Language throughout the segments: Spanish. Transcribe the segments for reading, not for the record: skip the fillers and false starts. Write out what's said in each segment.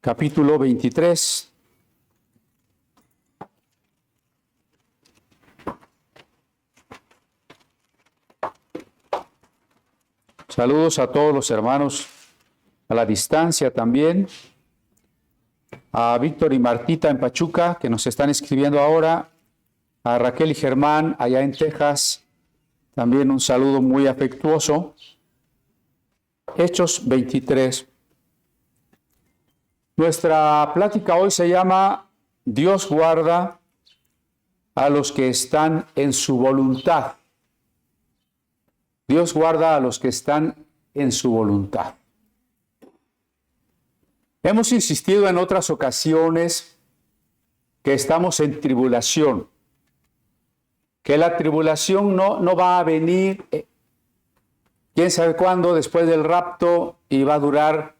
capítulo 23. Saludos a todos los hermanos a la distancia también. A Víctor y Martita en Pachuca, que nos están escribiendo ahora. A Raquel y Germán allá en Texas. También un saludo muy afectuoso. Hechos 23. Nuestra plática hoy se llama Dios guarda a los que están en su voluntad. Dios guarda a los que están en su voluntad. Hemos insistido en otras ocasiones que estamos en tribulación, que la tribulación no va a venir quién sabe cuándo después del rapto y va a durar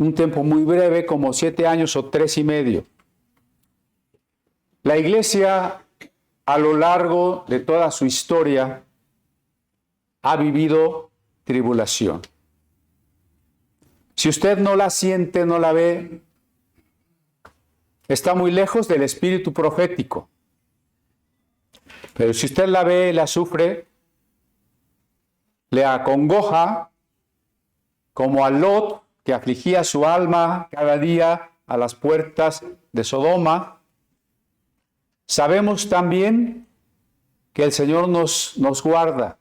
un tiempo muy breve, como 7 años o 3 y medio. La iglesia, a lo largo de toda su historia, ha vivido tribulación. Si usted no la siente, no la ve, está muy lejos del espíritu profético. Pero si usted la ve, la sufre, le acongoja, como a Lot, que afligía su alma cada día a las puertas de Sodoma, sabemos también que el Señor nos guarda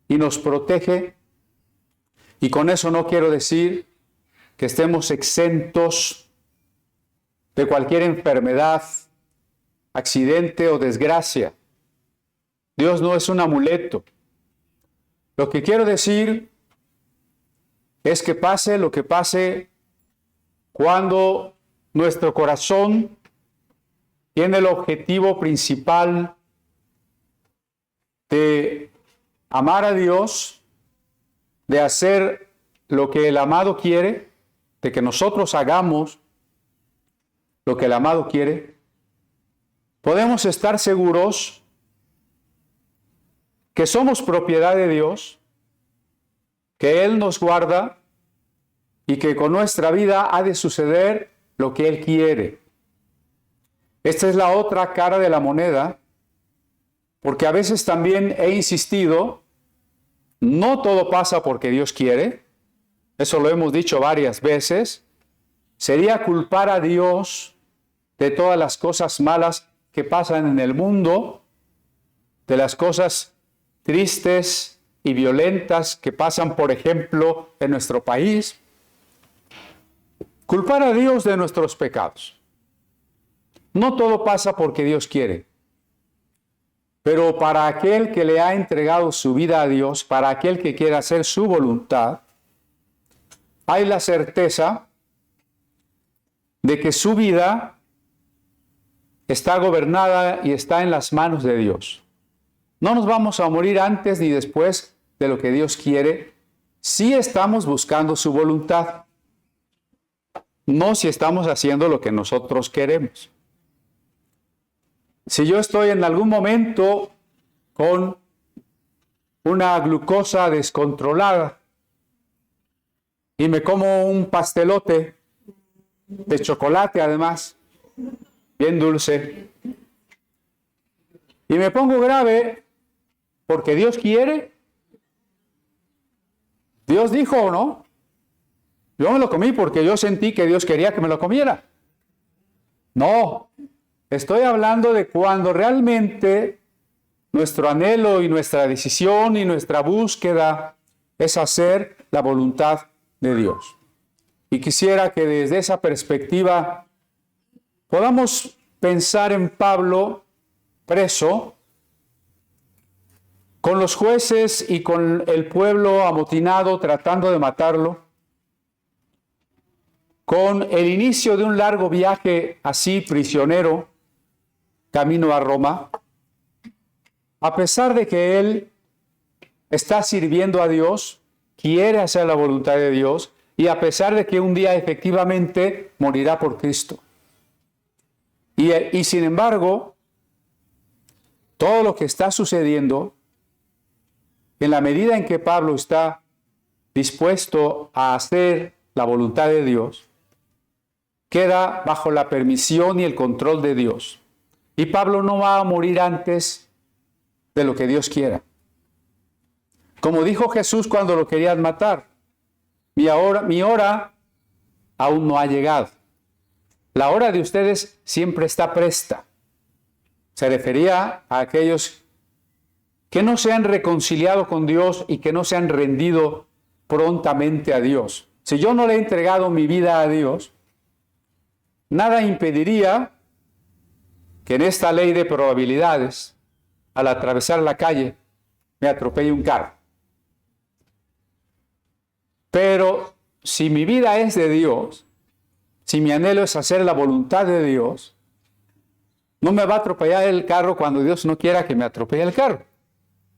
y nos protege, y con eso no quiero decir que estemos exentos de cualquier enfermedad, accidente o desgracia. Dios no es un amuleto. Lo que quiero decir es que pase lo que pase, cuando nuestro corazón tiene el objetivo principal de amar a Dios, de hacer lo que el amado quiere, de que nosotros hagamos lo que el amado quiere, podemos estar seguros que somos propiedad de Dios, que Él nos guarda y que con nuestra vida ha de suceder lo que Él quiere. Esta es la otra cara de la moneda, porque a veces también he insistido, no todo pasa porque Dios quiere, eso lo hemos dicho varias veces. Sería culpar a Dios de todas las cosas malas que pasan en el mundo, de las cosas tristes y violentas que pasan, por ejemplo, en nuestro país. Culpar a Dios de nuestros pecados. No todo pasa porque Dios quiere. Pero para aquel que le ha entregado su vida a Dios, para aquel que quiere hacer su voluntad, hay la certeza de que su vida está gobernada y está en las manos de Dios. No nos vamos a morir antes ni después de lo que Dios quiere, si estamos buscando su voluntad, no si estamos haciendo lo que nosotros queremos. Si yo estoy en algún momento con una glucosa descontrolada y me como un pastelote de chocolate, además, bien dulce, y me pongo grave porque Dios quiere, Dios dijo o no, yo me lo comí porque yo sentí que Dios quería que me lo comiera. No, estoy hablando de cuando realmente nuestro anhelo y nuestra decisión y nuestra búsqueda es hacer la voluntad de Dios. Y quisiera que desde esa perspectiva podamos pensar en Pablo preso, con los jueces y con el pueblo amotinado tratando de matarlo, con el inicio de un largo viaje así prisionero, camino a Roma, a pesar de que él está sirviendo a Dios, quiere hacer la voluntad de Dios, y a pesar de que un día efectivamente morirá por Cristo. Y sin embargo, todo lo que está sucediendo, en la medida en que Pablo está dispuesto a hacer la voluntad de Dios, queda bajo la permisión y el control de Dios. Y Pablo no va a morir antes de lo que Dios quiera. Como dijo Jesús cuando lo querían matar, mi hora aún no ha llegado. La hora de ustedes siempre está presta. Se refería a aquellos que no se han reconciliado con Dios y que no se han rendido prontamente a Dios. Si yo no le he entregado mi vida a Dios, nada impediría que en esta ley de probabilidades, al atravesar la calle, me atropelle un carro. Pero si mi vida es de Dios, si mi anhelo es hacer la voluntad de Dios, no me va a atropellar el carro cuando Dios no quiera que me atropelle el carro.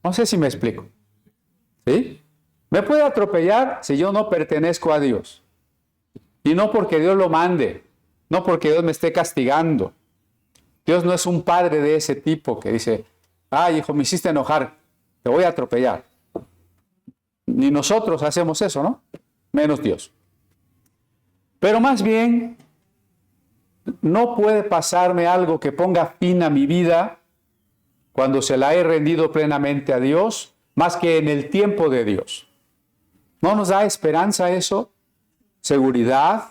No sé si me explico. ¿Sí? Me puede atropellar si yo no pertenezco a Dios. Y no porque Dios lo mande, no porque Dios me esté castigando. Dios no es un padre de ese tipo que dice, ay, hijo, me hiciste enojar, te voy a atropellar. Ni nosotros hacemos eso, ¿no? Menos Dios. Pero más bien, no puede pasarme algo que ponga fin a mi vida cuando se la he rendido plenamente a Dios, más que en el tiempo de Dios. ¿No nos da esperanza eso? Seguridad,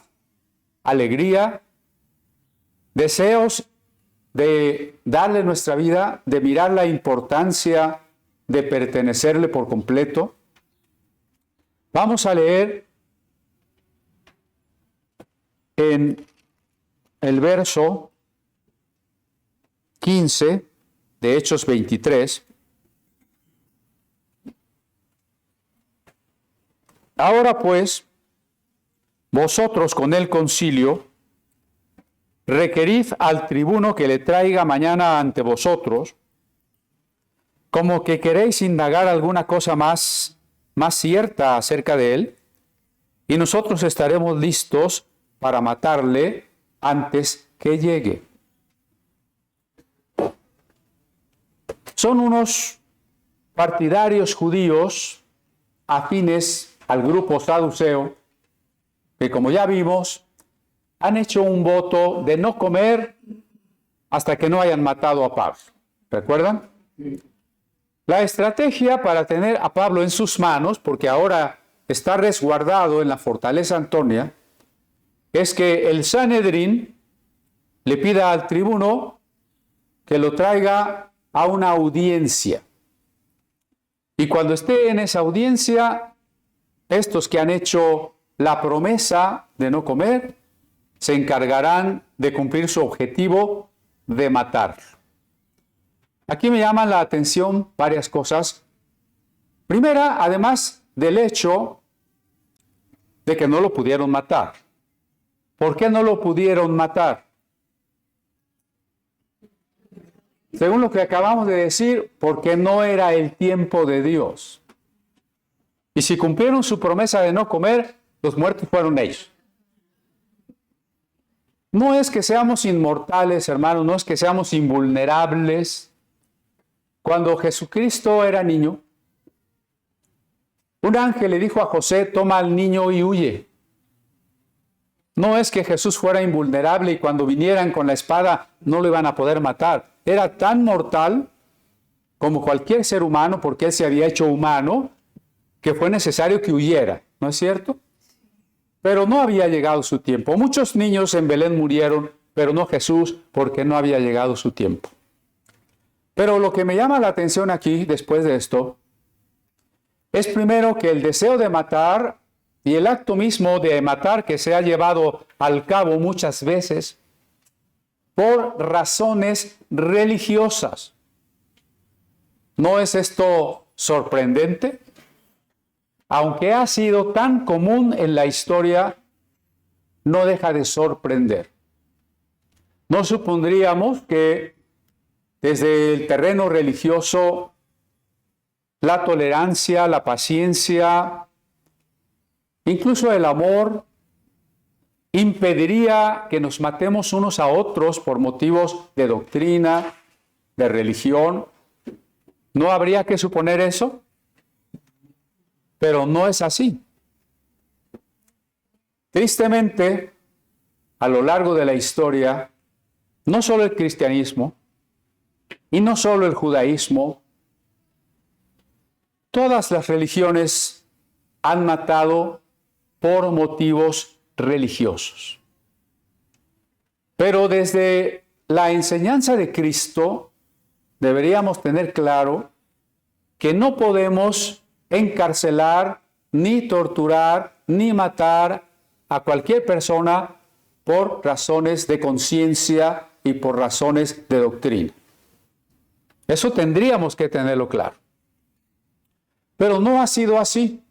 alegría, deseos de darle nuestra vida, de mirar la importancia de pertenecerle por completo. Vamos a leer en el verso 15 de Hechos 23. Ahora pues, vosotros con el concilio, requerid al tribuno que le traiga mañana ante vosotros, como que queréis indagar alguna cosa más cierta acerca de él, y nosotros estaremos listos para matarle antes que llegue. Son unos partidarios judíos afines al grupo saduceo que, como ya vimos, han hecho un voto de no comer hasta que no hayan matado a Pablo. ¿Recuerdan? La estrategia para tener a Pablo en sus manos, porque ahora está resguardado en la fortaleza Antonia, es que el Sanedrín le pida al tribuno que lo traiga a una audiencia. Y cuando esté en esa audiencia, estos que han hecho la promesa de no comer, se encargarán de cumplir su objetivo de matarlo. Aquí me llaman la atención varias cosas. Primera, además del hecho de que no lo pudieron matar. ¿Por qué no lo pudieron matar? Según lo que acabamos de decir, porque no era el tiempo de Dios. Y si cumplieron su promesa de no comer, los muertos fueron ellos. No es que seamos inmortales, hermanos, no es que seamos invulnerables. Cuando Jesucristo era niño, un ángel le dijo a José, toma al niño y huye. No es que Jesús fuera invulnerable y cuando vinieran con la espada no lo iban a poder matar. Era tan mortal como cualquier ser humano, porque él se había hecho humano, que fue necesario que huyera, ¿no es cierto? Pero no había llegado su tiempo. Muchos niños en Belén murieron, pero no Jesús, porque no había llegado su tiempo. Pero lo que me llama la atención aquí, después de esto, es primero que el deseo de matar y el acto mismo de matar que se ha llevado al cabo muchas veces por razones religiosas. ¿No es esto sorprendente? Aunque ha sido tan común en la historia, no deja de sorprender. No supondríamos que desde el terreno religioso la tolerancia, la paciencia, incluso el amor, impediría que nos matemos unos a otros por motivos de doctrina, de religión. ¿No habría que suponer eso? Pero no es así. Tristemente, a lo largo de la historia, no solo el cristianismo y no solo el judaísmo, todas las religiones han matado por motivos religiosos. Pero desde la enseñanza de Cristo deberíamos tener claro que no podemos encarcelar, ni torturar, ni matar a cualquier persona por razones de conciencia y por razones de doctrina. Eso tendríamos que tenerlo claro. Pero no ha sido así.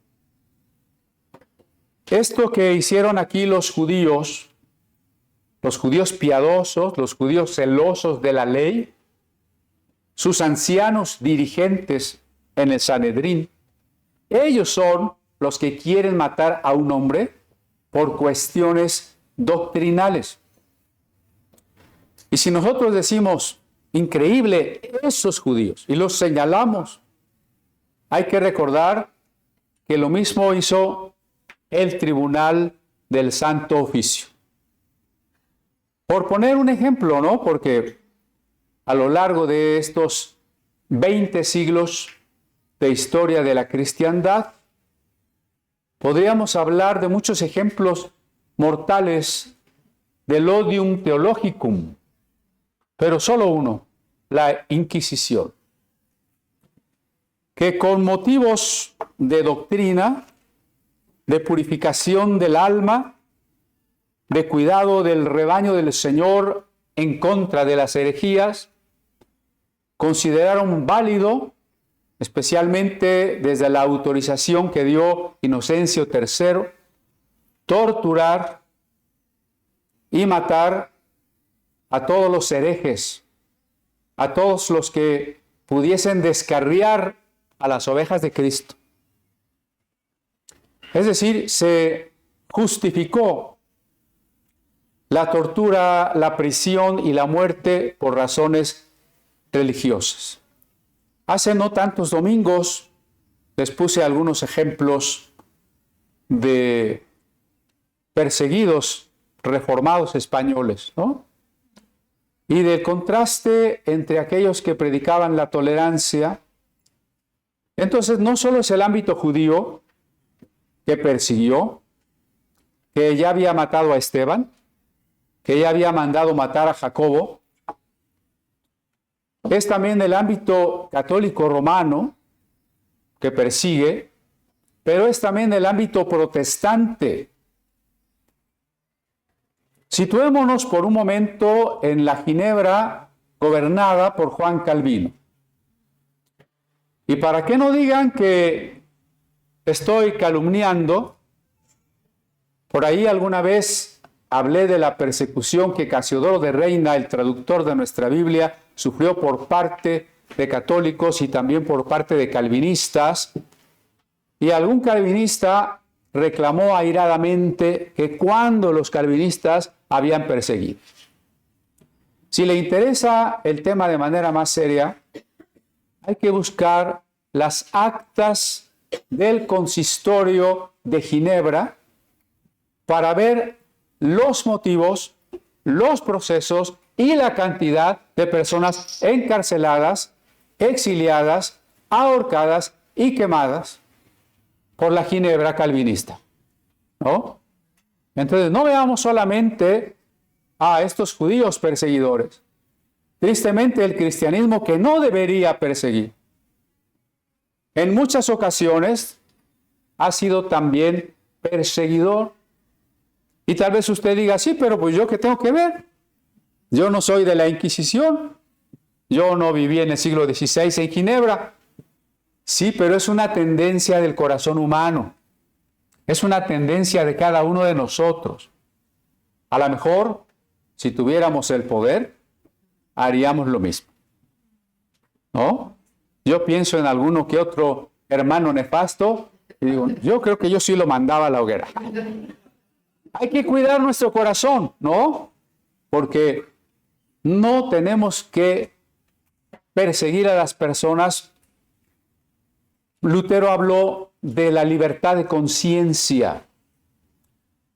Esto que hicieron aquí los judíos piadosos, los judíos celosos de la ley, sus ancianos dirigentes en el Sanedrín, ellos son los que quieren matar a un hombre por cuestiones doctrinales. Y si nosotros decimos, increíble, esos judíos, y los señalamos, hay que recordar que lo mismo hizo el tribunal del Santo Oficio. Por poner un ejemplo, ¿no? Porque a lo largo de estos 20 siglos de historia de la cristiandad, podríamos hablar de muchos ejemplos mortales del odium theologicum, pero solo uno, la Inquisición, que con motivos de doctrina, de purificación del alma, de cuidado del rebaño del Señor en contra de las herejías, consideraron válido, especialmente desde la autorización que dio Inocencio III, torturar y matar a todos los herejes, a todos los que pudiesen descarriar a las ovejas de Cristo. Es decir, se justificó la tortura, la prisión y la muerte por razones religiosas. Hace no tantos domingos les puse algunos ejemplos de perseguidos reformados españoles, ¿no? Y del contraste entre aquellos que predicaban la tolerancia. Entonces, no solo es el ámbito judío que persiguió, que ya había matado a Esteban, que ya había mandado matar a Jacobo, es también el ámbito católico romano que persigue, pero es también el ámbito protestante. Situémonos por un momento en la Ginebra gobernada por Juan Calvino. Y para que no digan que estoy calumniando, por ahí alguna vez hablé de la persecución que Casiodoro de Reina, el traductor de nuestra Biblia, sufrió por parte de católicos y también por parte de calvinistas. Y algún calvinista reclamó airadamente que cuando los calvinistas habían perseguido. Si le interesa el tema de manera más seria, hay que buscar las actas del consistorio de Ginebra para ver los motivos, los procesos y la cantidad de personas encarceladas, exiliadas, ahorcadas y quemadas por la Ginebra calvinista, ¿no? Entonces, no veamos solamente a estos judíos perseguidores. Tristemente, el cristianismo que no debería perseguir, en muchas ocasiones ha sido también perseguidor. Y tal vez usted diga, sí, pero pues yo qué tengo que ver. Yo no soy de la Inquisición. Yo no viví en el siglo XVI en Ginebra. Sí, pero es una tendencia del corazón humano. Es una tendencia de cada uno de nosotros. A lo mejor, si tuviéramos el poder, haríamos lo mismo, ¿no? Yo pienso en alguno que otro hermano nefasto y digo, yo creo que yo sí lo mandaba a la hoguera. Hay que cuidar nuestro corazón, ¿no? Porque no tenemos que perseguir a las personas. Lutero habló de la libertad de conciencia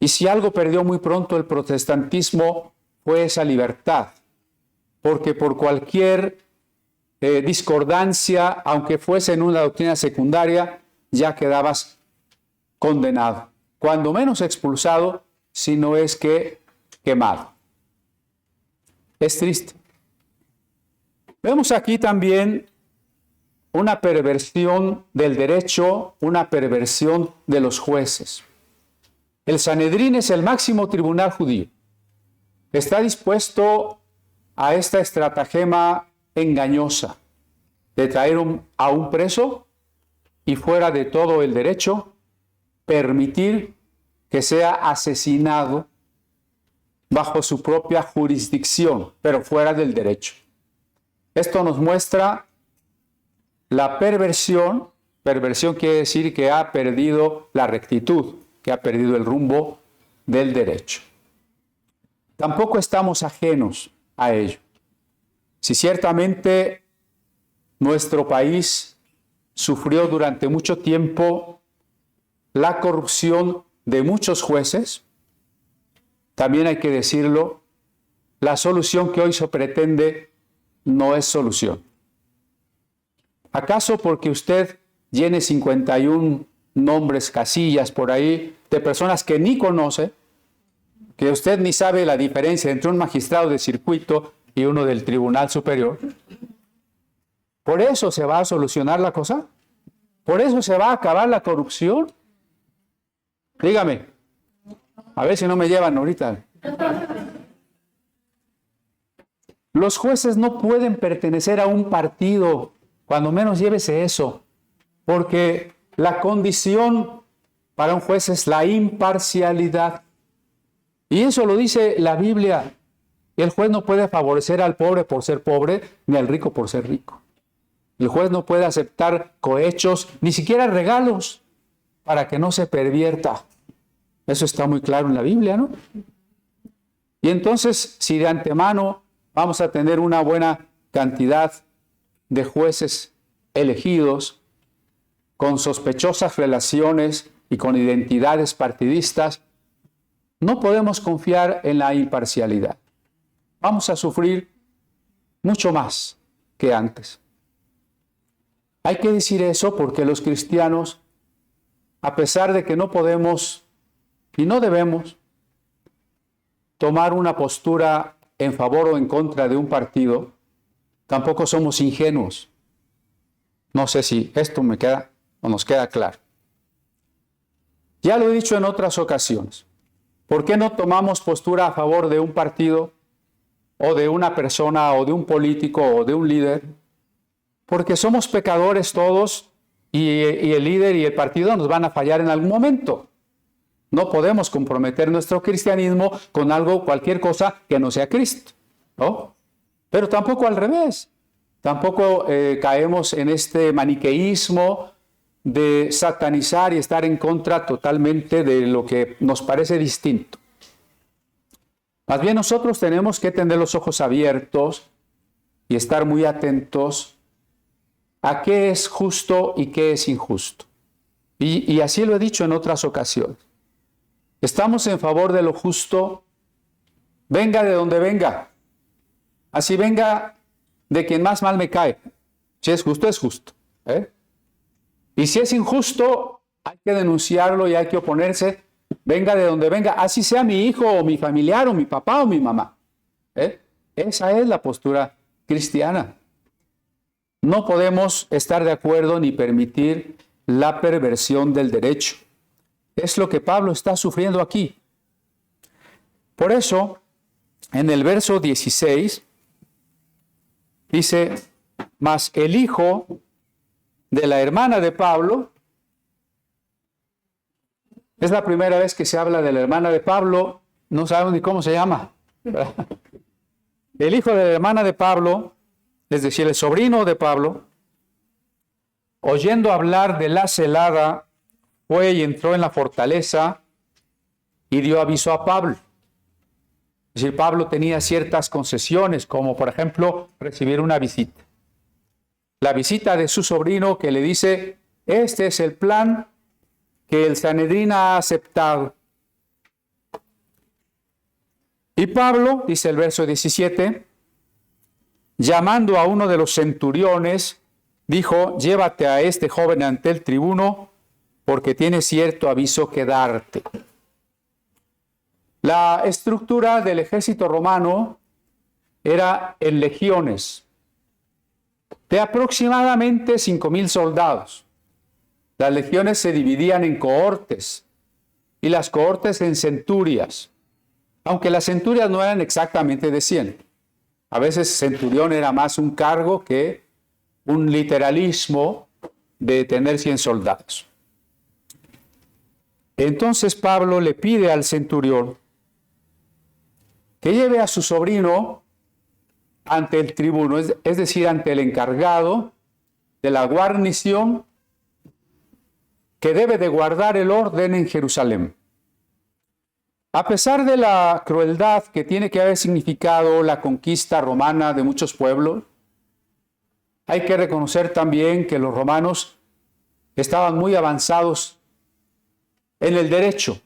Y si algo perdió muy pronto el protestantismo fue esa libertad, porque por cualquier discordancia, aunque fuese en una doctrina secundaria, ya quedabas condenado, cuando menos expulsado, si no es que quemado. Es triste. Vemos aquí también una perversión del derecho, una perversión de los jueces. El Sanedrín es el máximo tribunal judío. Está dispuesto a esta estratagema engañosa de traer a un preso y fuera de todo el derecho, permitir que sea asesinado bajo su propia jurisdicción, pero fuera del derecho. Esto nos muestra la perversión. Perversión quiere decir que ha perdido la rectitud, que ha perdido el rumbo del derecho. Tampoco estamos ajenos a ello. Si ciertamente nuestro país sufrió durante mucho tiempo la corrupción de muchos jueces, también hay que decirlo, la solución que hoy se pretende no es solución. ¿Acaso porque usted llene 51 nombres, casillas por ahí de personas que ni conoce, que usted ni sabe la diferencia entre un magistrado de circuito y uno del Tribunal Superior? ¿Por eso se va a solucionar la cosa? ¿Por eso se va a acabar la corrupción? Dígame, a ver si no me llevan ahorita. Los jueces no pueden pertenecer a un partido, cuando menos llévese eso, porque la condición para un juez es la imparcialidad. Y eso lo dice la Biblia. El juez no puede favorecer al pobre por ser pobre, ni al rico por ser rico. El juez no puede aceptar cohechos, ni siquiera regalos, para que no se pervierta. Eso está muy claro en la Biblia, ¿no? Y entonces, si de antemano vamos a tener una buena cantidad de jueces elegidos, con sospechosas relaciones y con identidades partidistas, no podemos confiar en la imparcialidad. Vamos a sufrir mucho más que antes. Hay que decir eso porque los cristianos, a pesar de que no podemos y no debemos tomar una postura en favor o en contra de un partido, tampoco somos ingenuos. No sé si esto me queda o nos queda claro. Ya lo he dicho en otras ocasiones. ¿Por qué no tomamos postura a favor de un partido o de una persona o de un político o de un líder? Porque somos pecadores todos y el líder y el partido nos van a fallar en algún momento. No podemos comprometer nuestro cristianismo con algo, cualquier cosa que no sea Cristo, ¿no? Pero tampoco al revés. Tampoco caemos en este maniqueísmo de satanizar y estar en contra totalmente de lo que nos parece distinto. Más bien nosotros tenemos que tener los ojos abiertos y estar muy atentos a qué es justo y qué es injusto. Y así lo he dicho en otras ocasiones. Estamos en favor de lo justo, venga de donde venga. Así venga de quien más mal me cae. Si es justo, es justo. Y si es injusto, hay que denunciarlo y hay que oponerse, venga de donde venga. Así sea mi hijo o mi familiar o mi papá o mi mamá. Esa es la postura cristiana. No podemos estar de acuerdo ni permitir la perversión del derecho. Es lo que Pablo está sufriendo aquí. Por eso, en el verso 16, dice, mas el hijo de la hermana de Pablo, es la primera vez que se habla de la hermana de Pablo, no sabemos ni cómo se llama. El hijo de la hermana de Pablo, es decir, el sobrino de Pablo, oyendo hablar de la celada, fue y entró en la fortaleza y dio aviso a Pablo. Es decir, Pablo tenía ciertas concesiones, como por ejemplo recibir una visita. La visita de su sobrino que le dice, este es el plan que el Sanedrín ha aceptado. Y Pablo, dice el verso 17, llamando a uno de los centuriones, dijo: llévate a este joven ante el tribuno, porque tiene cierto aviso que darte. La estructura del ejército romano era en legiones de aproximadamente 5,000 soldados. Las legiones se dividían en cohortes y las cohortes en centurias, aunque las centurias no eran exactamente de 100. A veces centurión era más un cargo que un literalismo de tener 100 soldados. Entonces Pablo le pide al centurión que lleve a su sobrino ante el tribuno, es decir, ante el encargado de la guarnición que debe de guardar el orden en Jerusalén. A pesar de la crueldad que tiene que haber significado la conquista romana de muchos pueblos, hay que reconocer también que los romanos estaban muy avanzados en el derecho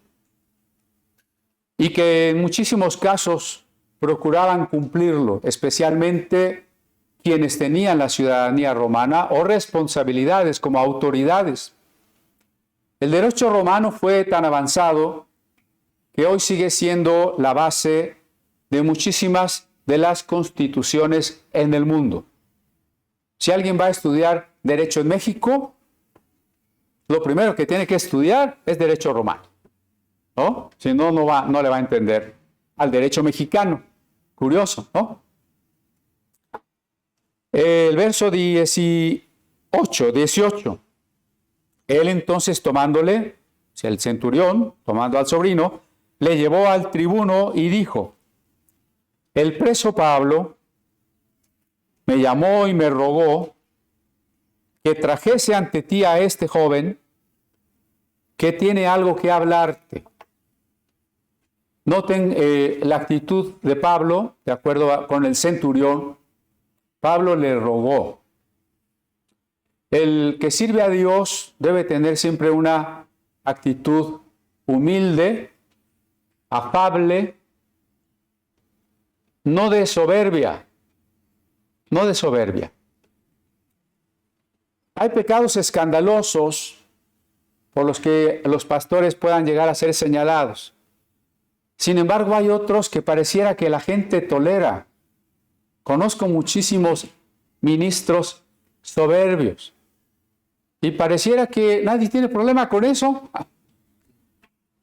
y que en muchísimos casos procuraban cumplirlo, especialmente quienes tenían la ciudadanía romana o responsabilidades como autoridades. El derecho romano fue tan avanzado que hoy sigue siendo la base de muchísimas de las constituciones en el mundo. Si alguien va a estudiar derecho en México, lo primero que tiene que estudiar es derecho romano, ¿no? Si no, no le va a entender al derecho mexicano. Curioso, ¿no? El verso 18. Él entonces tomándole, el centurión, tomando al sobrino, le llevó al tribuno y dijo: el preso Pablo me llamó y me rogó que trajese ante ti a este joven que tiene algo que hablarte. Noten la actitud de Pablo, de acuerdo con el centurión. Pablo le rogó. El que sirve a Dios debe tener siempre una actitud humilde, afable, no de soberbia, no de soberbia. Hay pecados escandalosos por los que los pastores puedan llegar a ser señalados. Sin embargo, hay otros que pareciera que la gente tolera. Conozco muchísimos ministros soberbios y pareciera que nadie tiene problema con eso.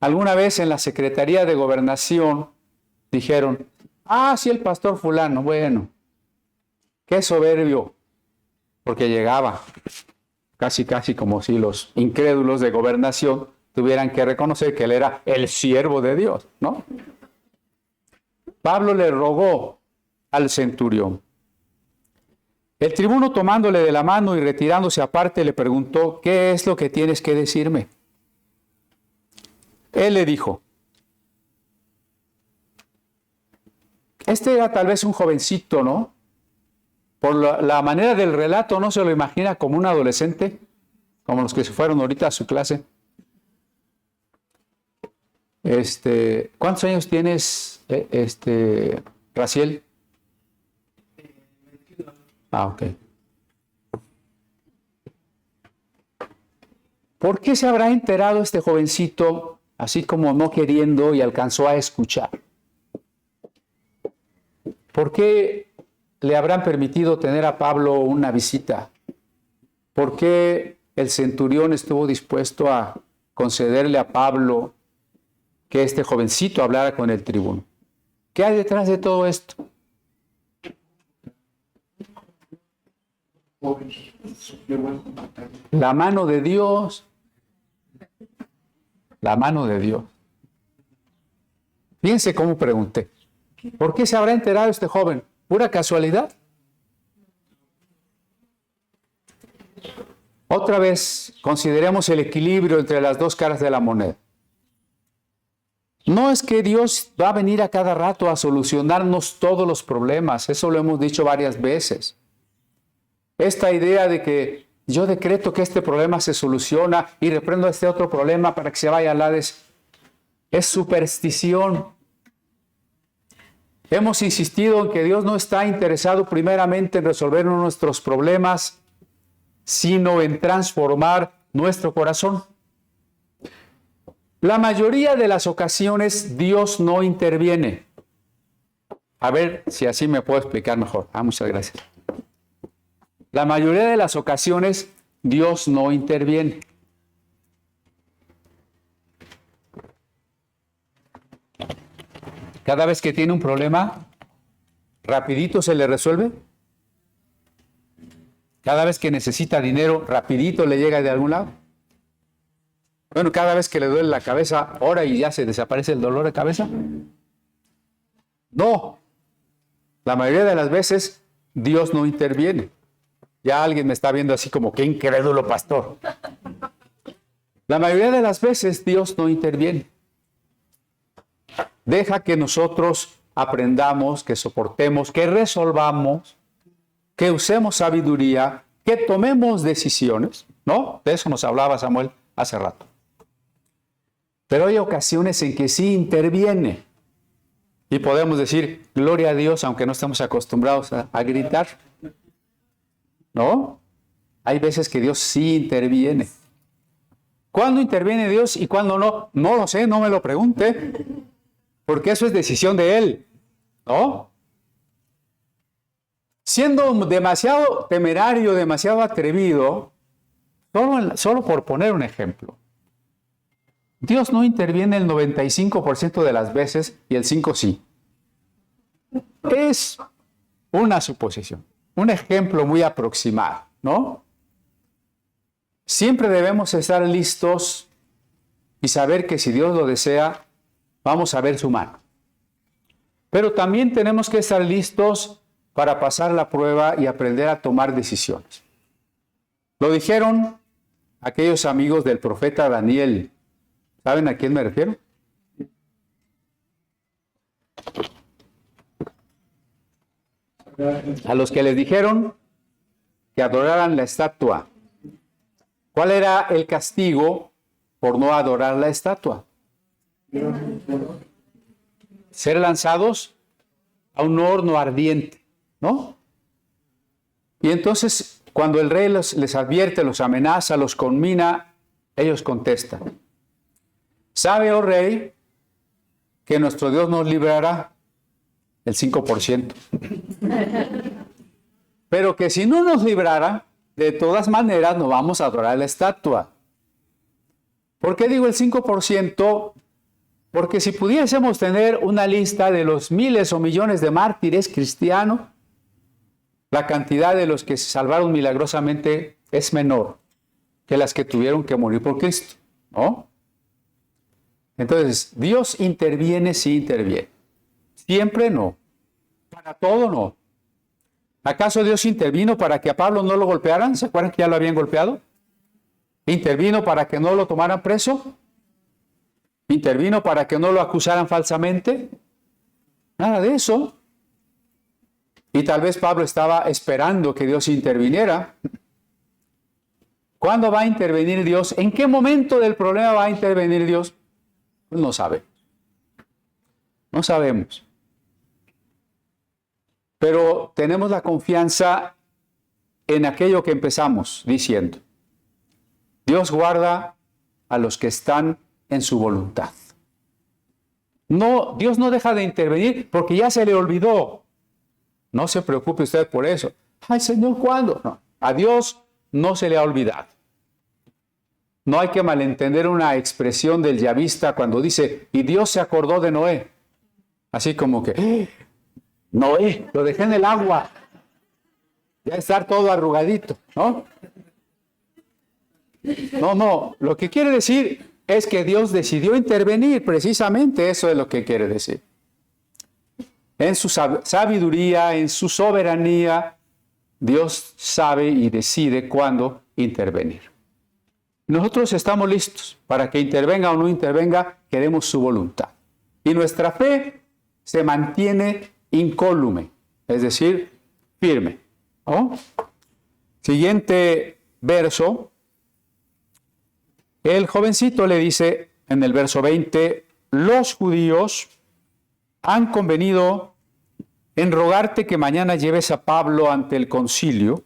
Alguna vez en la Secretaría de Gobernación dijeron: sí, el pastor fulano, bueno, qué soberbio, porque llegaba casi como si los incrédulos de gobernación tuvieran que reconocer que él era el siervo de Dios, ¿no? Pablo le rogó al centurión. El tribuno, tomándole de la mano y retirándose aparte, le preguntó: ¿qué es lo que tienes que decirme? Él le dijo, este era tal vez un jovencito, ¿no? Por la manera del relato no se lo imagina como un adolescente, como los que se fueron ahorita a su clase. ¿Cuántos años tienes, Raciel? Ok. ¿Por qué se habrá enterado este jovencito así como no queriendo y alcanzó a escuchar? ¿Por qué le habrán permitido tener a Pablo una visita? ¿Por qué el centurión estuvo dispuesto a concederle a Pablo que este jovencito hablara con el tribuno? ¿Qué hay detrás de todo esto? La mano de Dios. La mano de Dios. Fíjense cómo pregunté. ¿Por qué se habrá enterado este joven? ¿Pura casualidad? Otra vez, consideremos el equilibrio entre las dos caras de la moneda. No es que Dios va a venir a cada rato a solucionarnos todos los problemas. Eso lo hemos dicho varias veces. Esta idea de que yo decreto que este problema se soluciona y reprendo este otro problema para que se vaya al Hades es superstición. Hemos insistido en que Dios no está interesado primeramente en resolver nuestros problemas, sino en transformar nuestro corazón. La mayoría de las ocasiones Dios no interviene. A ver si así me puedo explicar mejor. Muchas gracias. La mayoría de las ocasiones Dios no interviene. Cada vez que tiene un problema, rapidito se le resuelve. Cada vez que necesita dinero, rapidito le llega de algún lado. Bueno, cada vez que le duele la cabeza, ora y ya se desaparece el dolor de cabeza. No. La mayoría de las veces Dios no interviene. Ya alguien me está viendo así como, qué incrédulo pastor. La mayoría de las veces Dios no interviene. Deja que nosotros aprendamos, que soportemos, que resolvamos, que usemos sabiduría, que tomemos decisiones, ¿no? De eso nos hablaba Samuel hace rato. Pero hay ocasiones en que sí interviene. Y podemos decir, gloria a Dios, aunque no estamos acostumbrados a gritar. ¿No? Hay veces que Dios sí interviene. ¿Cuándo interviene Dios y cuándo no? No lo sé, no me lo pregunte. Porque eso es decisión de Él. ¿No? Siendo demasiado temerario, demasiado atrevido, solo por poner un ejemplo. Dios no interviene el 95% de las veces y el 5% sí. Es una suposición, un ejemplo muy aproximado, ¿no? Siempre debemos estar listos y saber que si Dios lo desea, vamos a ver su mano. Pero también tenemos que estar listos para pasar la prueba y aprender a tomar decisiones. Lo dijeron aquellos amigos del profeta Daniel. ¿Saben a quién me refiero? A los que les dijeron que adoraran la estatua. ¿Cuál era el castigo por no adorar la estatua? Ser lanzados a un horno ardiente, ¿no? Y entonces, cuando el rey les advierte, los amenaza, los conmina, ellos contestan: ¿sabe, oh rey, que nuestro Dios nos librará? El 5%. Pero que si no nos librara, de todas maneras no vamos a adorar la estatua. ¿Por qué digo el 5%? Porque si pudiésemos tener una lista de los miles o millones de mártires cristianos, la cantidad de los que se salvaron milagrosamente es menor que las que tuvieron que morir por Cristo, ¿no? Entonces, Dios interviene, sí interviene. Siempre no. Para todo no. ¿Acaso Dios intervino para que a Pablo no lo golpearan? ¿Se acuerdan que ya lo habían golpeado? ¿Intervino para que no lo tomaran preso? ¿Intervino para que no lo acusaran falsamente? Nada de eso. Y tal vez Pablo estaba esperando que Dios interviniera. ¿Cuándo va a intervenir Dios? ¿En qué momento del problema va a intervenir Dios? Pues no sabe. No sabemos. Pero tenemos la confianza en aquello que empezamos diciendo. Dios guarda a los que están en su voluntad. No, Dios no deja de intervenir porque ya se le olvidó. No se preocupe usted por eso. Ay, Señor, ¿cuándo? No, a Dios no se le ha olvidado. No hay que malentender una expresión del yavista cuando dice, y Dios se acordó de Noé. Así como que, Noé, lo dejé en el agua. Ya estar todo arrugadito, ¿no? No, lo que quiere decir es que Dios decidió intervenir, precisamente eso es lo que quiere decir. En su sabiduría, en su soberanía, Dios sabe y decide cuándo intervenir. Nosotros estamos listos para que intervenga o no intervenga, queremos su voluntad. Y nuestra fe se mantiene incólume, es decir, firme. ¿Oh? Siguiente verso. El jovencito le dice en el verso 20, los judíos han convenido en rogarte que mañana lleves a Pablo ante el concilio,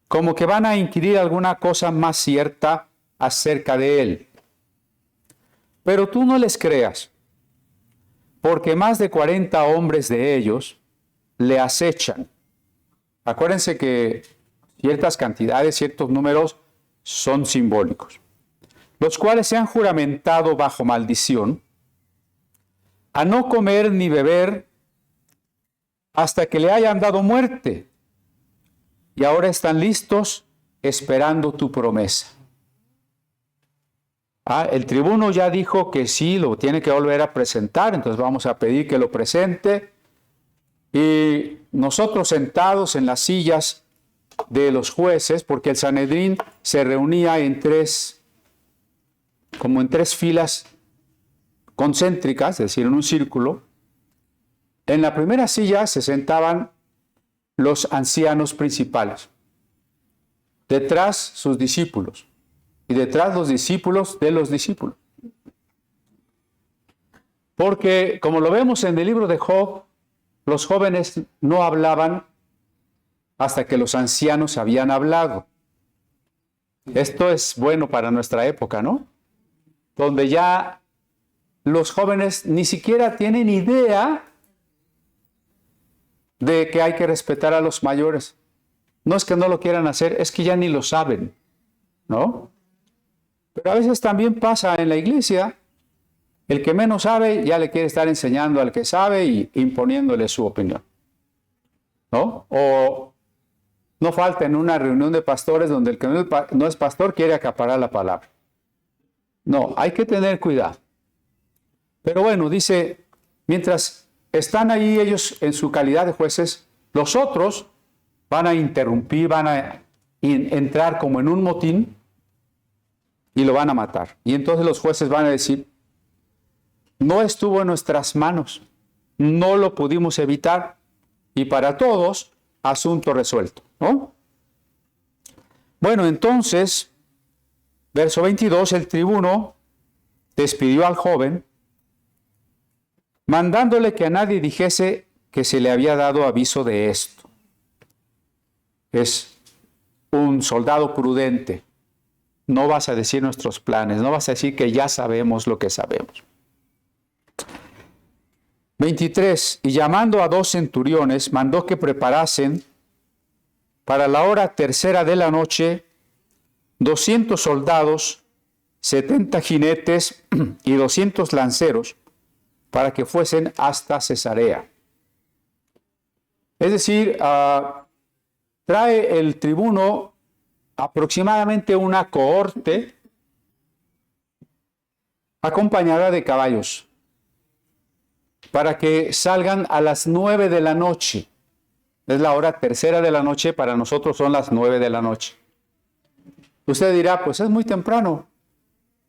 como que van a inquirir alguna cosa más cierta acerca de él. Pero tú no les creas, porque más de 40 hombres de ellos le acechan. Acuérdense que ciertas cantidades, ciertos números son simbólicos, los cuales se han juramentado bajo maldición a no comer ni beber hasta que le hayan dado muerte, y ahora están listos esperando tu promesa. El tribuno ya dijo que sí, lo tiene que volver a presentar, entonces vamos a pedir que lo presente, y nosotros sentados en las sillas de los jueces, porque el Sanedrín se reunía como en tres filas concéntricas, es decir, en un círculo. En la primera silla se sentaban los ancianos principales, detrás sus discípulos, y detrás los discípulos de los discípulos. Porque, como lo vemos en el libro de Job, los jóvenes no hablaban hasta que los ancianos habían hablado. Esto es bueno para nuestra época, ¿no? Donde ya los jóvenes ni siquiera tienen idea de que hay que respetar a los mayores. No es que no lo quieran hacer, es que ya ni lo saben, ¿no? Pero a veces también pasa en la iglesia, el que menos sabe ya le quiere estar enseñando al que sabe y imponiéndole su opinión, ¿no? O no falta en una reunión de pastores donde el que no es pastor quiere acaparar la palabra. No, hay que tener cuidado. Pero bueno, dice, mientras están ahí ellos en su calidad de jueces, los otros van a interrumpir, van a entrar como en un motín y lo van a matar. Y entonces los jueces van a decir, no estuvo en nuestras manos, no lo pudimos evitar, y para todos, asunto resuelto, ¿no? Bueno, entonces, verso 22, el tribuno despidió al joven, mandándole que a nadie dijese que se le había dado aviso de esto. Es un soldado prudente. No vas a decir nuestros planes, no vas a decir que ya sabemos lo que sabemos. 23. Y llamando a 2 centuriones, mandó que preparasen para la hora tercera de la noche 200 soldados, 70 jinetes y 200 lanceros, para que fuesen hasta Cesarea. Es decir, trae el tribuno aproximadamente una cohorte acompañada de caballos, para que salgan a las 9 de la noche. Es la hora tercera de la noche, para nosotros son las 9 de la noche. Usted dirá, pues es muy temprano.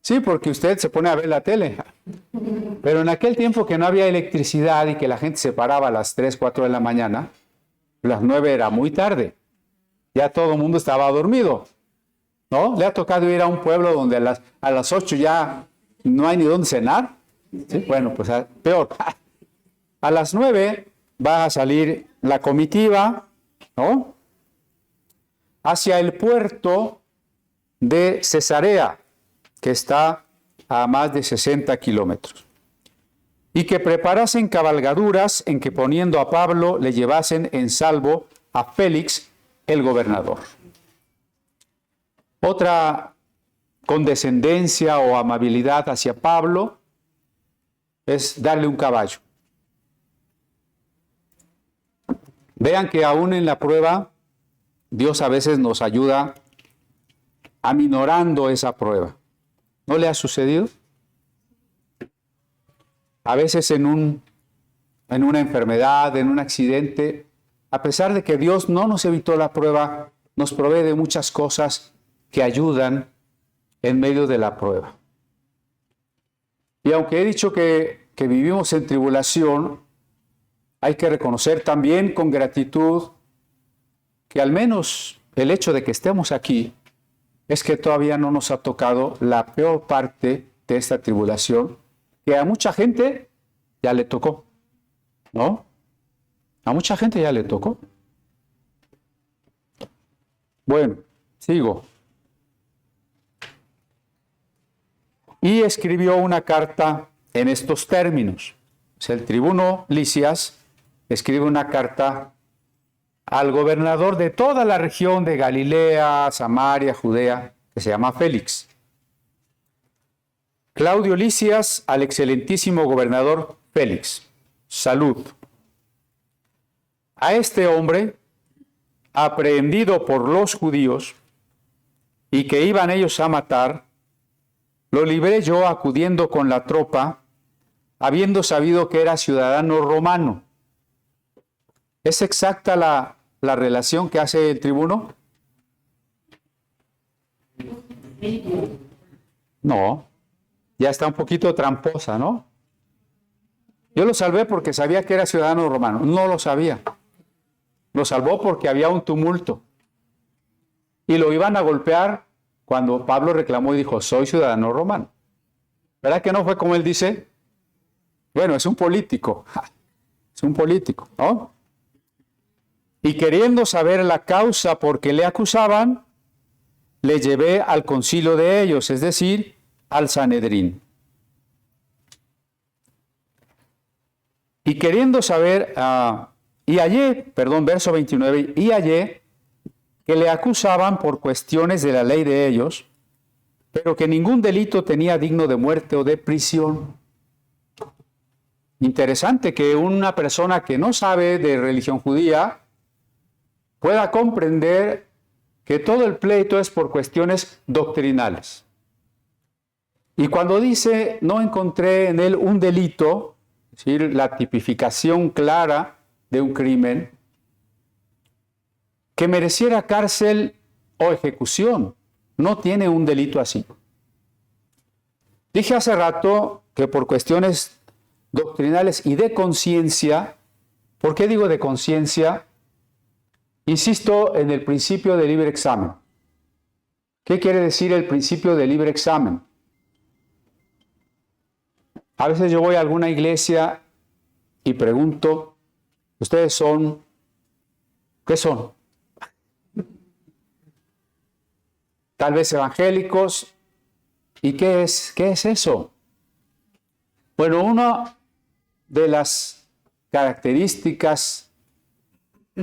Sí, porque usted se pone a ver la tele. Pero en aquel tiempo que no había electricidad y que la gente se paraba a las 3, 4 de la mañana, las 9 era muy tarde. Ya todo el mundo estaba dormido, ¿no? ¿Le ha tocado ir a un pueblo donde a las 8 ya no hay ni dónde cenar? ¿Sí? Bueno, pues peor. A las 9 va a salir la comitiva, ¿no? Hacia el puerto de Cesarea, que está a más de 60 kilómetros. Y que preparasen cabalgaduras en que poniendo a Pablo le llevasen en salvo a Félix, el gobernador. Otra condescendencia o amabilidad hacia Pablo es darle un caballo. Vean que aún en la prueba, Dios a veces nos ayuda aminorando esa prueba. ¿No le ha sucedido? A veces en una enfermedad, en un accidente, a pesar de que Dios no nos evitó la prueba, nos provee de muchas cosas que ayudan en medio de la prueba. Y aunque he dicho que vivimos en tribulación, hay que reconocer también con gratitud que al menos el hecho de que estemos aquí es que todavía no nos ha tocado la peor parte de esta tribulación, que a mucha gente ya le tocó, ¿no? A mucha gente ya le tocó. Bueno, sigo. Y escribió una carta en estos términos. O sea, el tribuno Lisias escribe una carta al gobernador de toda la región de Galilea, Samaria, Judea, que se llama Félix. Claudio Lisias al excelentísimo gobernador Félix. Salud. A este hombre, aprehendido por los judíos y que iban ellos a matar, lo libré yo acudiendo con la tropa, habiendo sabido que era ciudadano romano. ¿Es exacta la relación que hace el tribuno? No, ya está un poquito tramposa, ¿no? Yo lo salvé porque sabía que era ciudadano romano. No lo sabía. Lo salvó porque había un tumulto. Y lo iban a golpear cuando Pablo reclamó y dijo, soy ciudadano romano. ¿Verdad que no fue como él dice? Bueno, es un político. Es un político, ¿no? Y queriendo saber la causa por qué le acusaban, le llevé al concilio de ellos, es decir, al Sanedrín. Y queriendo saber, verso 29, y hallé que le acusaban por cuestiones de la ley de ellos, pero que ningún delito tenía digno de muerte o de prisión. Interesante que una persona que no sabe de religión judía pueda comprender que todo el pleito es por cuestiones doctrinales. Y cuando dice, no encontré en él un delito, es decir, la tipificación clara de un crimen, que mereciera cárcel o ejecución, no tiene un delito así. Dije hace rato que por cuestiones doctrinales y de conciencia, ¿por qué digo de conciencia? Insisto en el principio de libre examen. ¿Qué quiere decir el principio de libre examen? A veces yo voy a alguna iglesia y pregunto, ¿ustedes son? ¿Qué son? Tal vez evangélicos. ¿Y qué es? ¿Qué es eso? Bueno, una de las características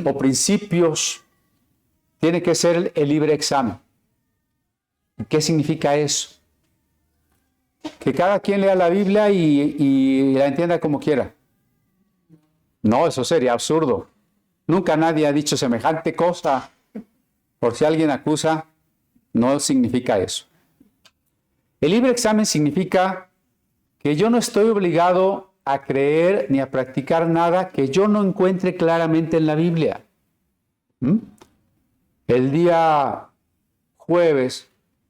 o principios tiene que ser el libre examen. ¿Qué significa eso? Que cada quien lea la Biblia y la entienda como quiera. No, eso sería absurdo. Nunca nadie ha dicho semejante cosa. Por si alguien acusa, no significa eso. El libre examen significa que yo no estoy obligado a creer ni a practicar nada que yo no encuentre claramente en la Biblia. El día jueves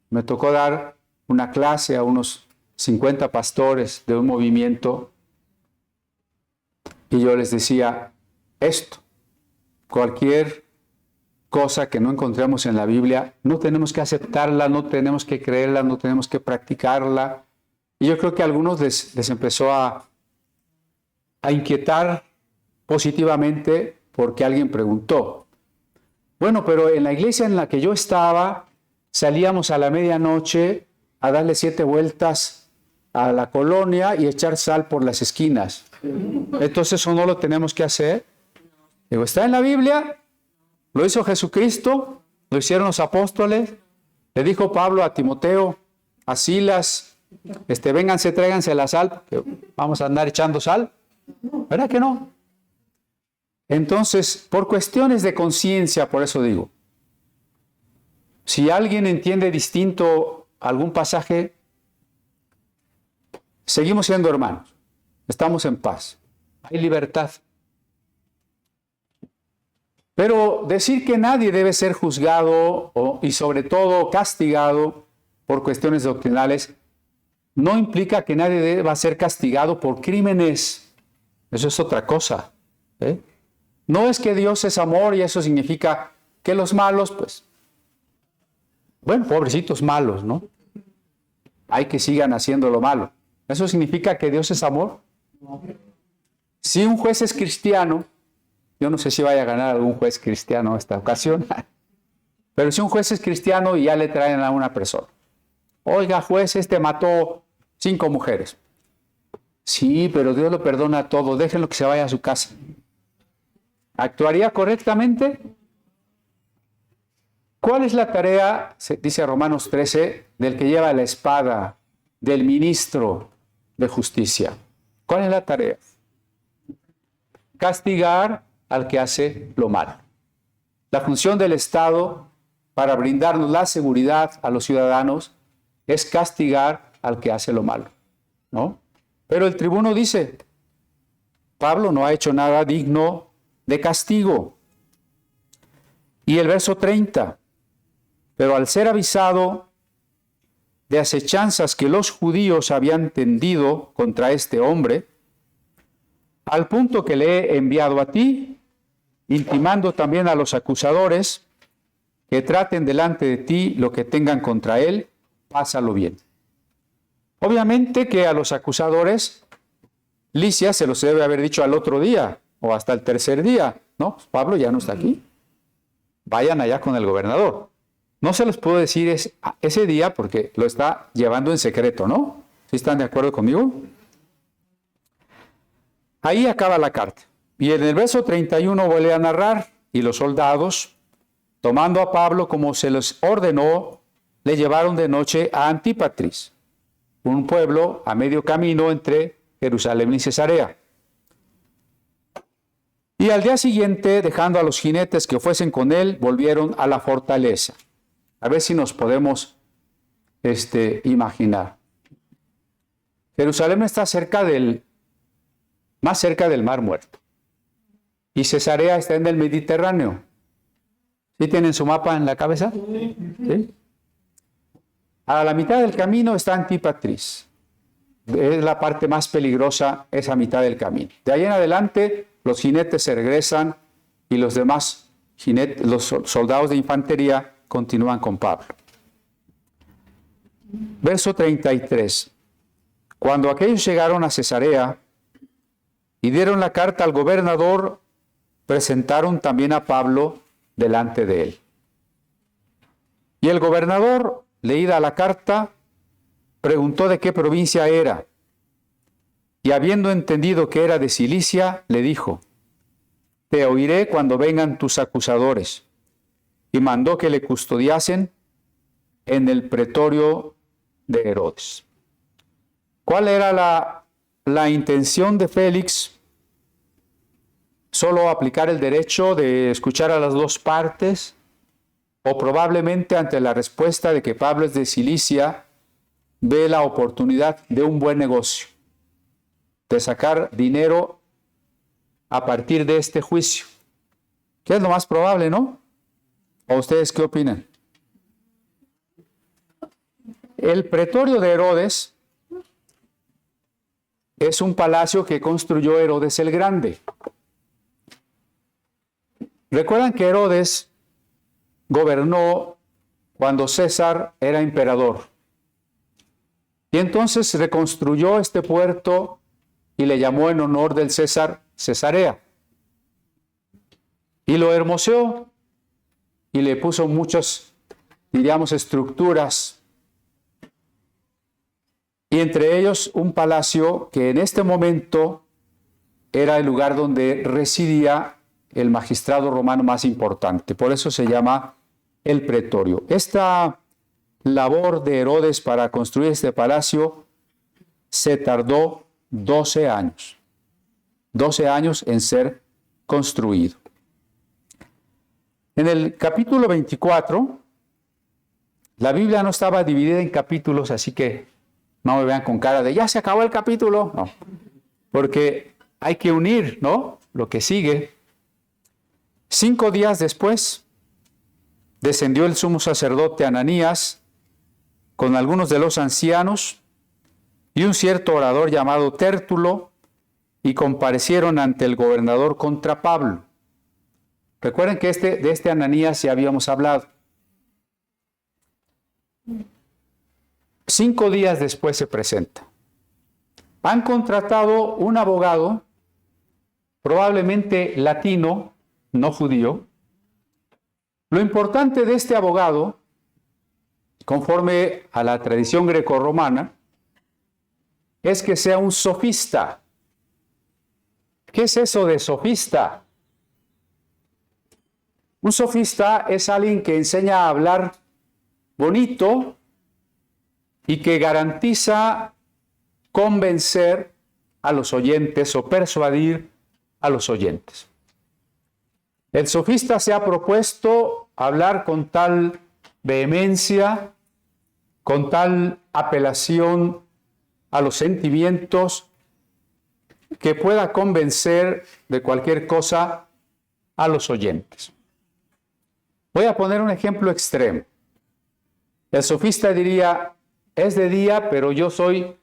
me tocó dar una clase a unos 50 pastores de un movimiento y yo les decía esto, cualquier cosa que no encontremos en la Biblia, no tenemos que aceptarla, no tenemos que creerla, no tenemos que practicarla. Y yo creo que a algunos les empezó a inquietar positivamente porque alguien preguntó. Bueno, pero en la iglesia en la que yo estaba, salíamos a la medianoche a darle 7 vueltas a la colonia y echar sal por las esquinas. Entonces eso no lo tenemos que hacer. Digo, ¿está en la Biblia? Lo hizo Jesucristo, lo hicieron los apóstoles. Le dijo Pablo a Timoteo, a Silas, vénganse, tráiganse la sal, porque vamos a andar echando sal. ¿Verdad que no? Entonces, por cuestiones de conciencia, por eso digo, si alguien entiende distinto algún pasaje, seguimos siendo hermanos, estamos en paz, hay libertad. Pero decir que nadie debe ser juzgado y sobre todo castigado por cuestiones doctrinales no implica que nadie deba ser castigado por crímenes. Eso es otra cosa. No es que Dios es amor y eso significa que los malos, pues, bueno, pobrecitos malos, ¿no? Hay que sigan haciendo lo malo. ¿Eso significa que Dios es amor? Si un juez es cristiano Yo no sé si vaya a ganar algún juez cristiano esta ocasión, pero si un juez es cristiano y ya le traen a una persona. Oiga, juez, mató 5 mujeres. Sí, pero Dios lo perdona todo, déjenlo que se vaya a su casa. ¿Actuaría correctamente? ¿Cuál es la tarea, dice Romanos 13, del que lleva la espada, del ministro de justicia? ¿Cuál es la tarea? Castigar al que hace lo malo. La función del Estado para brindarnos la seguridad a los ciudadanos es castigar al que hace lo malo, ¿no? Pero el tribuno dice, Pablo no ha hecho nada digno de castigo. Y el verso 30, pero al ser avisado de acechanzas que los judíos habían tendido contra este hombre, al punto que le he enviado a ti, intimando también a los acusadores que traten delante de ti lo que tengan contra él, pásalo bien. Obviamente que a los acusadores, Lisias se los debe haber dicho al otro día o hasta el tercer día. No, Pablo ya no está aquí. Vayan allá con el gobernador. No se los puedo decir ese día porque lo está llevando en secreto, ¿no? ¿Sí están de acuerdo conmigo? Ahí acaba la carta. Y en el verso 31 vuelve a narrar, y los soldados, tomando a Pablo como se les ordenó, le llevaron de noche a Antípatris, un pueblo a medio camino entre Jerusalén y Cesarea. Y al día siguiente, dejando a los jinetes que fuesen con él, volvieron a la fortaleza. A ver si nos podemos imaginar. Jerusalén está más cerca del Mar Muerto. Y Cesarea está en el Mediterráneo. ¿Sí tienen su mapa en la cabeza? ¿Sí? A la mitad del camino está Antípatris. Es la parte más peligrosa, esa mitad del camino. De ahí en adelante, los jinetes se regresan y los demás los soldados de infantería continúan con Pablo. Verso 33. Cuando aquellos llegaron a Cesarea y dieron la carta al gobernador, presentaron también a Pablo delante de él. Y el gobernador, leída la carta, preguntó de qué provincia era, y habiendo entendido que era de Cilicia, le dijo, te oiré cuando vengan tus acusadores, y mandó que le custodiasen en el pretorio de Herodes. ¿Cuál era la intención de Félix? ¿Solo aplicar el derecho de escuchar a las dos partes? ¿O probablemente ante la respuesta de que Pablo es de Cilicia, ve la oportunidad de un buen negocio, de sacar dinero a partir de este juicio? ¿Qué es lo más probable, no? ¿O ustedes qué opinan? El pretorio de Herodes es un palacio que construyó Herodes el Grande. Recuerdan que Herodes gobernó cuando César era emperador. Y entonces reconstruyó este puerto y le llamó en honor del César Cesarea. Y lo hermoseó y le puso muchas, diríamos, estructuras. Y entre ellos un palacio que en este momento era el lugar donde residía el magistrado romano más importante. Por eso se llama el pretorio. Esta labor de Herodes para construir este palacio se tardó 12 años. 12 años en ser construido. En el capítulo 24, la Biblia no estaba dividida en capítulos, así que no me vean con cara de ya se acabó el capítulo. No, porque hay que unir, ¿no?, lo que sigue. 5 días después, descendió el sumo sacerdote Ananías con algunos de los ancianos y un cierto orador llamado Tértulo, y comparecieron ante el gobernador contra Pablo. Recuerden que de este Ananías ya habíamos hablado. 5 días después se presenta. Han contratado un abogado probablemente latino, no judío. Lo importante de este abogado, conforme a la tradición grecorromana, es que sea un sofista. ¿Qué es eso de sofista? Un sofista es alguien que enseña a hablar bonito y que garantiza convencer a los oyentes o persuadir a los oyentes. El sofista se ha propuesto hablar con tal vehemencia, con tal apelación a los sentimientos, que pueda convencer de cualquier cosa a los oyentes. Voy a poner un ejemplo extremo. El sofista diría, es de día, pero yo soy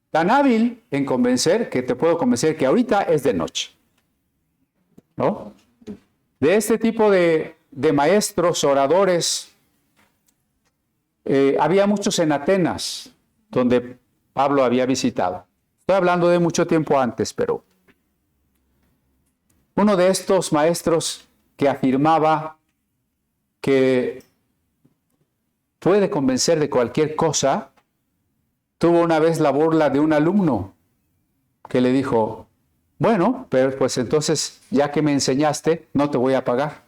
tan hábil en convencer que te puedo convencer que ahorita es de noche. ¿No? De este tipo de maestros, oradores, había muchos en Atenas, donde Pablo había visitado. Estoy hablando de mucho tiempo antes, pero uno de estos maestros que afirmaba que puede convencer de cualquier cosa, tuvo una vez la burla de un alumno que le dijo, bueno, pero pues entonces, ya que me enseñaste, no te voy a pagar.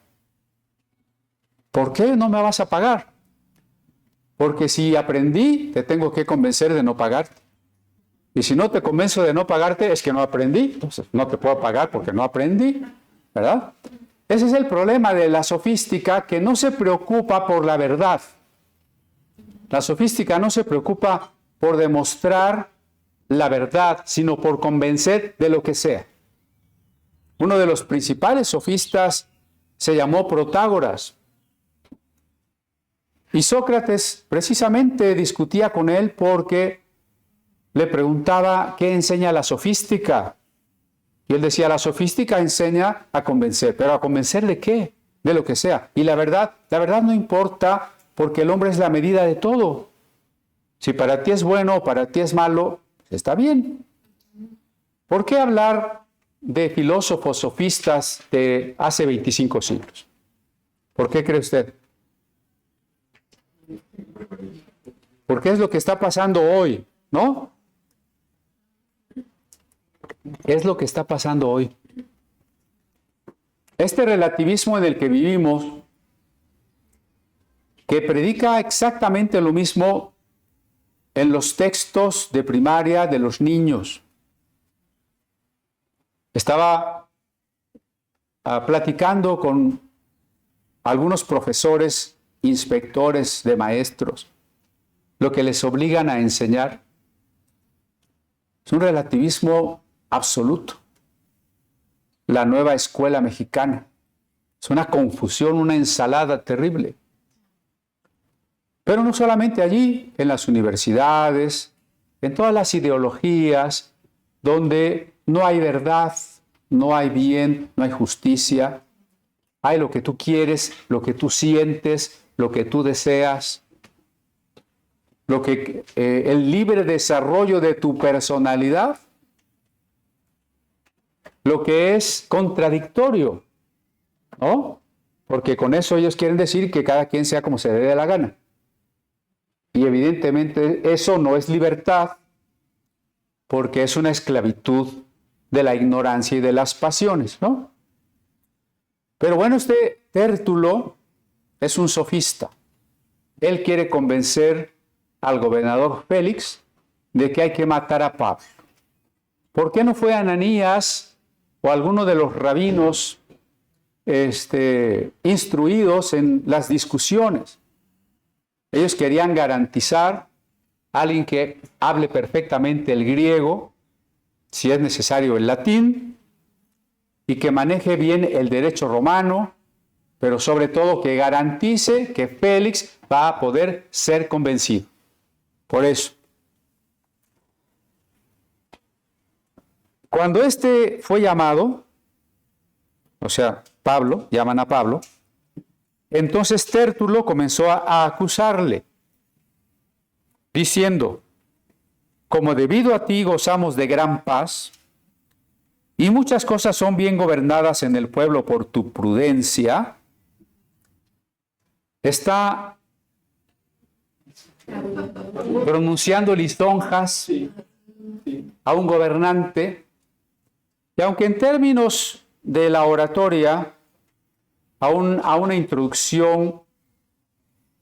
¿Por qué no me vas a pagar? Porque si aprendí, te tengo que convencer de no pagarte. Y si no te convenzo de no pagarte, es que no aprendí. Entonces, no te puedo pagar porque no aprendí, ¿verdad? Ese es el problema de la sofística, que no se preocupa por la verdad. La sofística no se preocupa por demostrar la verdad, sino por convencer de lo que sea. Uno de los principales sofistas se llamó Protágoras. Y Sócrates precisamente discutía con él porque le preguntaba qué enseña la sofística. Y él decía, la sofística enseña a convencer. ¿Pero a convencer de qué? De lo que sea. Y la verdad no importa, porque el hombre es la medida de todo. Si para ti es bueno o para ti es malo, está bien. ¿Por qué hablar de filósofos sofistas de hace 25 siglos? ¿Por qué cree usted? Porque es lo que está pasando hoy, ¿no? Es lo que está pasando hoy. Este relativismo en el que vivimos, que predica exactamente lo mismo en los textos de primaria de los niños. Estaba platicando con algunos profesores, inspectores de maestros, lo que les obligan a enseñar. Es un relativismo absoluto. La nueva escuela mexicana. Es una confusión, una ensalada terrible. Pero no solamente allí, en las universidades, en todas las ideologías, donde no hay verdad, no hay bien, no hay justicia. Hay lo que tú quieres, lo que tú sientes, lo que tú deseas. El libre desarrollo de tu personalidad, lo que es contradictorio, ¿no? Porque con eso ellos quieren decir que cada quien sea como se le dé la gana. Y evidentemente eso no es libertad, porque es una esclavitud de la ignorancia y de las pasiones, ¿no? Pero bueno, este Tértulo es un sofista. Él quiere convencer al gobernador Félix de que hay que matar a Pablo. ¿Por qué no fue Ananías o alguno de los rabinos instruidos en las discusiones? Ellos querían garantizar a alguien que hable perfectamente el griego, si es necesario el latín, y que maneje bien el derecho romano, pero sobre todo que garantice que Félix va a poder ser convencido. Por eso, cuando este fue llamado, o sea, Pablo, llaman a Pablo, entonces Tértulo comenzó a acusarle, diciendo, como debido a ti gozamos de gran paz, y muchas cosas son bien gobernadas en el pueblo por tu prudencia, está pronunciando lisonjas a un gobernante, y aunque en términos de la oratoria, a una introducción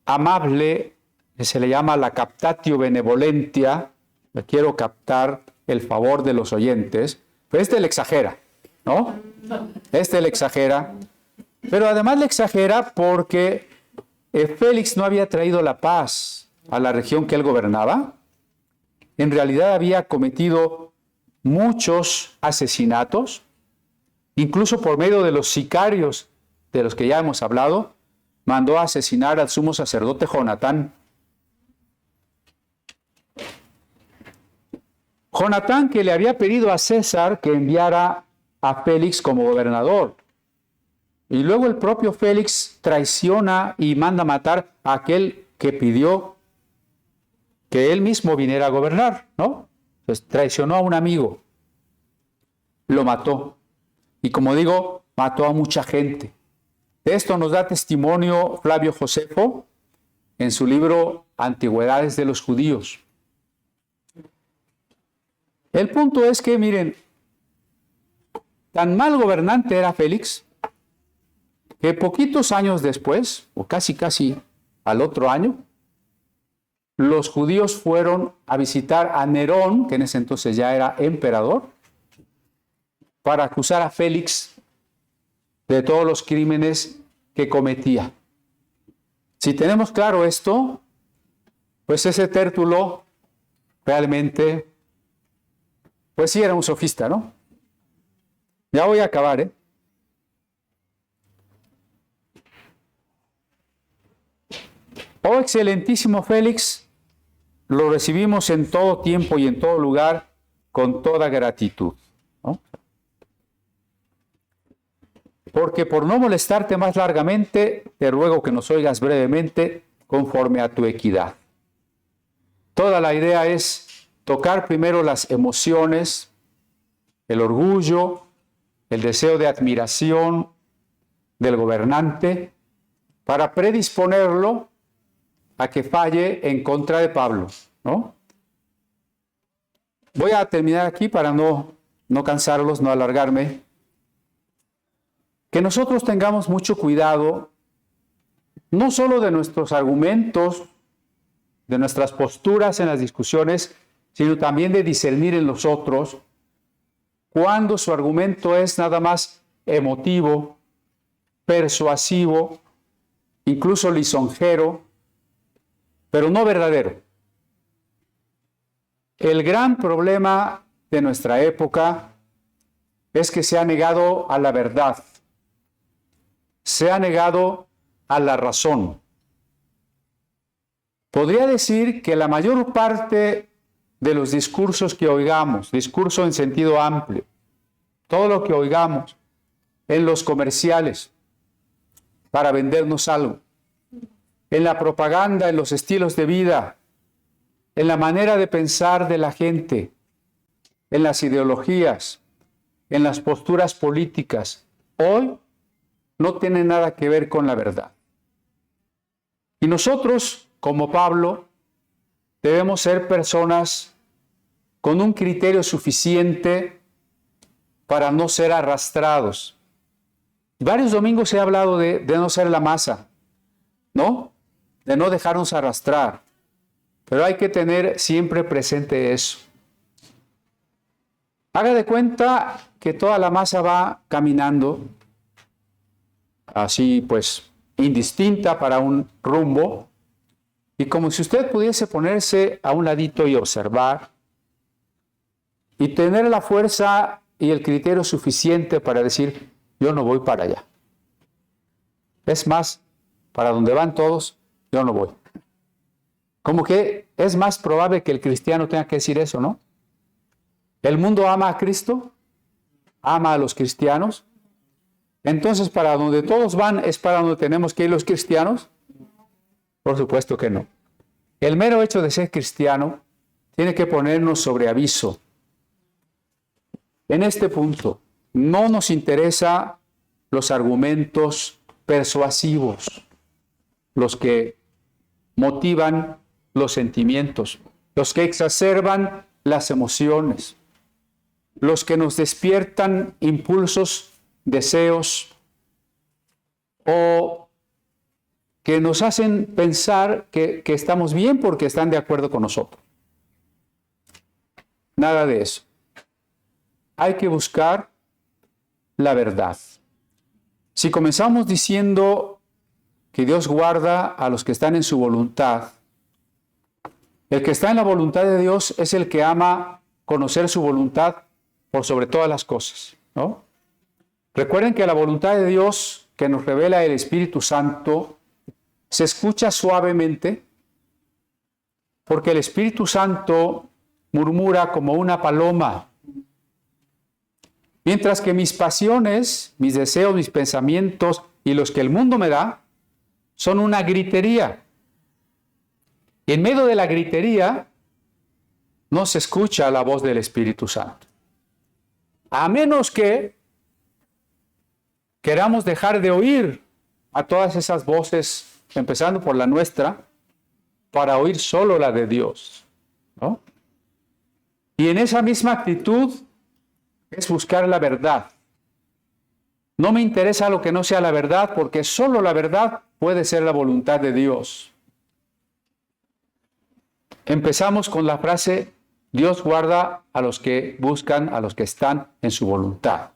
amable, que se le llama la captatio benevolentia, quiero captar el favor de los oyentes, pero este le exagera, ¿no? Este le exagera, pero además le exagera porque Félix no había traído la paz a la región que él gobernaba. En realidad había cometido muchos asesinatos, incluso por medio de los sicarios de los que ya hemos hablado, mandó a asesinar al sumo sacerdote Jonatán. Jonatán, que le había pedido a César que enviara a Félix como gobernador. Y luego el propio Félix traiciona y manda matar a aquel que pidió que él mismo viniera a gobernar, ¿no? Pues traicionó a un amigo, lo mató. Y como digo, mató a mucha gente. De esto nos da testimonio Flavio Josefo en su libro Antigüedades de los Judíos. El punto es que, miren, tan mal gobernante era Félix, que poquitos años después, o casi al otro año, los judíos fueron a visitar a Nerón, que en ese entonces ya era emperador, para acusar a Félix de todos los crímenes que cometía. Si tenemos claro esto, pues ese Tértulo realmente, pues sí era un sofista, ¿no? Ya voy a acabar, ¿eh? Oh excelentísimo Félix, lo recibimos en todo tiempo y en todo lugar con toda gratitud, ¿no? Porque por no molestarte más largamente, te ruego que nos oigas brevemente conforme a tu equidad. Toda la idea es tocar primero las emociones, el orgullo, el deseo de admiración del gobernante, para predisponerlo a que falle en contra de Pablo, ¿no? Voy a terminar aquí para no cansarlos, no alargarme. Que nosotros tengamos mucho cuidado, no solo de nuestros argumentos, de nuestras posturas en las discusiones, sino también de discernir en los otros cuando su argumento es nada más emotivo, persuasivo, incluso lisonjero, pero no verdadero. El gran problema de nuestra época es que se ha negado a la verdad, se ha negado a la razón. Podría decir que la mayor parte de los discursos que oigamos, discurso en sentido amplio, todo lo que oigamos en los comerciales para vendernos algo, en la propaganda, en los estilos de vida, en la manera de pensar de la gente, en las ideologías, en las posturas políticas, hoy no tiene nada que ver con la verdad. Y nosotros, como Pablo, debemos ser personas con un criterio suficiente para no ser arrastrados. Varios domingos he hablado de no ser la masa, ¿no? De no dejarnos arrastrar. Pero hay que tener siempre presente eso. Haga de cuenta que toda la masa va caminando así pues indistinta para un rumbo, y como si usted pudiese ponerse a un ladito y observar y tener la fuerza y el criterio suficiente para decir, yo no voy para allá. Es más, para donde van todos, yo no voy. Como que es más probable que el cristiano tenga que decir eso, ¿no? El mundo ama a Cristo, ama a los cristianos. Entonces, ¿para donde todos van es para donde tenemos que ir los cristianos? Por supuesto que no. El mero hecho de ser cristiano tiene que ponernos sobre aviso en este punto. No nos interesa los argumentos persuasivos, los que motivan los sentimientos, los que exacerban las emociones, los que nos despiertan impulsos, deseos o que nos hacen pensar que estamos bien porque están de acuerdo con nosotros. Nada de eso. Hay que buscar la verdad. Si comenzamos diciendo que Dios guarda a los que están en su voluntad, el que está en la voluntad de Dios es el que ama conocer su voluntad por sobre todas las cosas, ¿no? Recuerden que la voluntad de Dios que nos revela el Espíritu Santo se escucha suavemente porque el Espíritu Santo murmura como una paloma. Mientras que mis pasiones, mis deseos, mis pensamientos y los que el mundo me da son una gritería. Y en medio de la gritería no se escucha la voz del Espíritu Santo. A menos que queramos dejar de oír a todas esas voces, empezando por la nuestra, para oír solo la de Dios, ¿no? Y en esa misma actitud es buscar la verdad. No me interesa lo que no sea la verdad, porque solo la verdad puede ser la voluntad de Dios. Empezamos con la frase, Dios guarda a los que buscan, a los que están en su voluntad.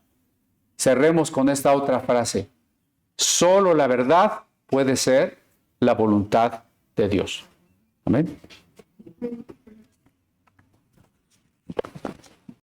Cerremos con esta otra frase, solo la verdad puede ser la voluntad de Dios. Amén.